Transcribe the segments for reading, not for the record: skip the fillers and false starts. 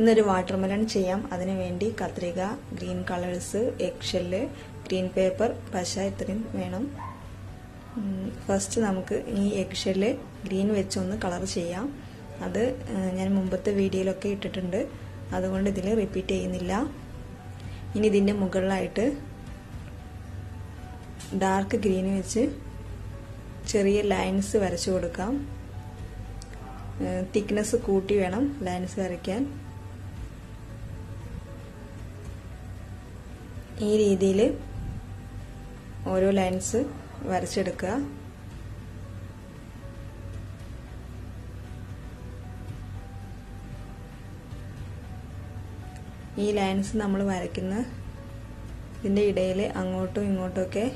ഇന്നൊരു വാട്ടർമെലൺ ചെയ്യാം. അതിനു വേണ്ടി കത്രിക, ഗ്രീൻ കളേഴ്സ്, എഗ്ഷെല്ല്, ഗ്രീൻ പേപ്പർ, പശ ഇത്രയും വേണം. ഫസ്റ്റ് നമുക്ക് ഈ എഗ്ഷെല്ല് ഗ്രീൻ വെച്ചൊന്ന് കളർ ചെയ്യാം. അത് ഞാൻ മുമ്പത്തെ വീഡിയോയിലൊക്കെ ഇട്ടിട്ടുണ്ട്, അതുകൊണ്ട് ഇതിൽ റിപ്പീറ്റ് ചെയ്യുന്നില്ല. ഇനി ഇതിൻ്റെ മുകളിലായിട്ട് ഡാർക്ക് ഗ്രീൻ വെച്ച് ചെറിയ ലൈൻസ് വരച്ചു കൊടുക്കാം. തിക്നെസ് കൂട്ടി വേണം ലൈൻസ് വരയ്ക്കാൻ. ഈ രീതിയിൽ ഓരോ ലൈൻസ് വരച്ചെടുക്കുക. ഈ ലൈൻസ് നമ്മൾ വരയ്ക്കുന്ന ഇതിൻ്റെ ഇടയിൽ അങ്ങോട്ടും ഇങ്ങോട്ടുമൊക്കെ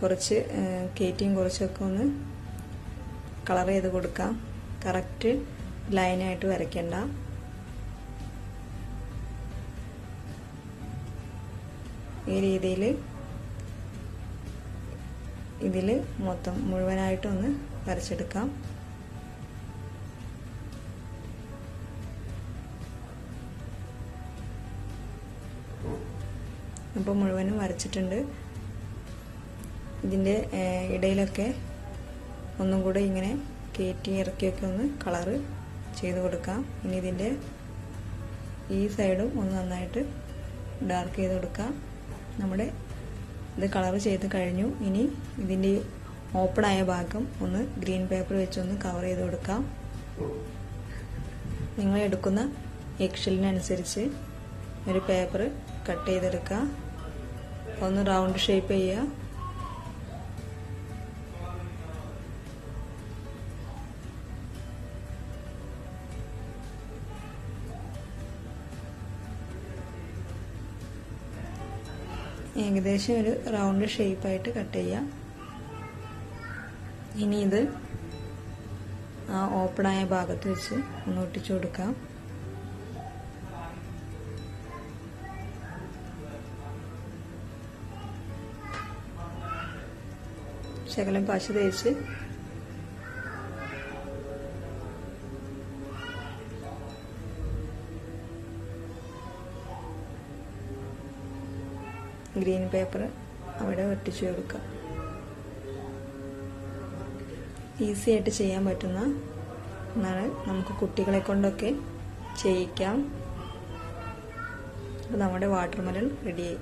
കുറച്ച് കയറ്റിയും കുറച്ചൊക്കെ ഒന്ന് കളർ ചെയ്ത് കൊടുക്കാം. കറക്റ്റ് ലൈനായിട്ട് വരയ്ക്കണ്ട. ഈ രീതിയിൽ ഇതിൽ മൊത്തം മുഴുവനായിട്ടൊന്ന് വരച്ചെടുക്കാം. അപ്പോൾ മുഴുവനും വരച്ചിട്ടുണ്ട്. ഇതിൻ്റെ ഇടയിലൊക്കെ ഒന്നും കൂടെ ഇങ്ങനെ കയറ്റി ഇറക്കിയൊക്കെ ഒന്ന് കളറ് ചെയ്ത് കൊടുക്കാം. ഇനി ഇതിൻ്റെ ഈ സൈഡും ഒന്ന് നന്നായിട്ട് ഡാർക്ക് ചെയ്ത് കൊടുക്കാം. നമ്മുടെ ഇത് കളർ ചെയ്ത് കഴിഞ്ഞു. ഇനി ഇതിൻ്റെ ഓപ്പണായ ഭാഗം ഒന്ന് ഗ്രീൻ പേപ്പർ വെച്ചൊന്ന് കവർ ചെയ്ത് കൊടുക്കാം. നിങ്ങൾ എടുക്കുന്ന എഗ്ഷെല്ലിനനുസരിച്ച് ഒരു പേപ്പർ കട്ട് ചെയ്തെടുക്കുക. ഒന്ന് റൗണ്ട് ഷേപ്പ് ചെയ്യുക. ഏകദേശം ഒരു റൗണ്ട് ഷേപ്പായിട്ട് കട്ട് ചെയ്യാം. ഇനി ഇത് ആ ഓപ്പണായ ഭാഗത്ത് വെച്ച് ഒന്ന് ഒട്ടിച്ചു കൊടുക്കാം. ശകലം പശ തേച്ച് ഗ്രീൻ പേപ്പർ അവിടെ ഒട്ടിച്ചു കൊടുക്കാം. ഈസി ആയിട്ട് ചെയ്യാൻ പറ്റുന്ന ഒന്നാണ്. നമുക്ക് കുട്ടികളെ കൊണ്ടൊക്കെ ചെയ്യിക്കാം. അപ്പോൾ നമ്മുടെ വാട്ടർമെലൺ റെഡിയായി.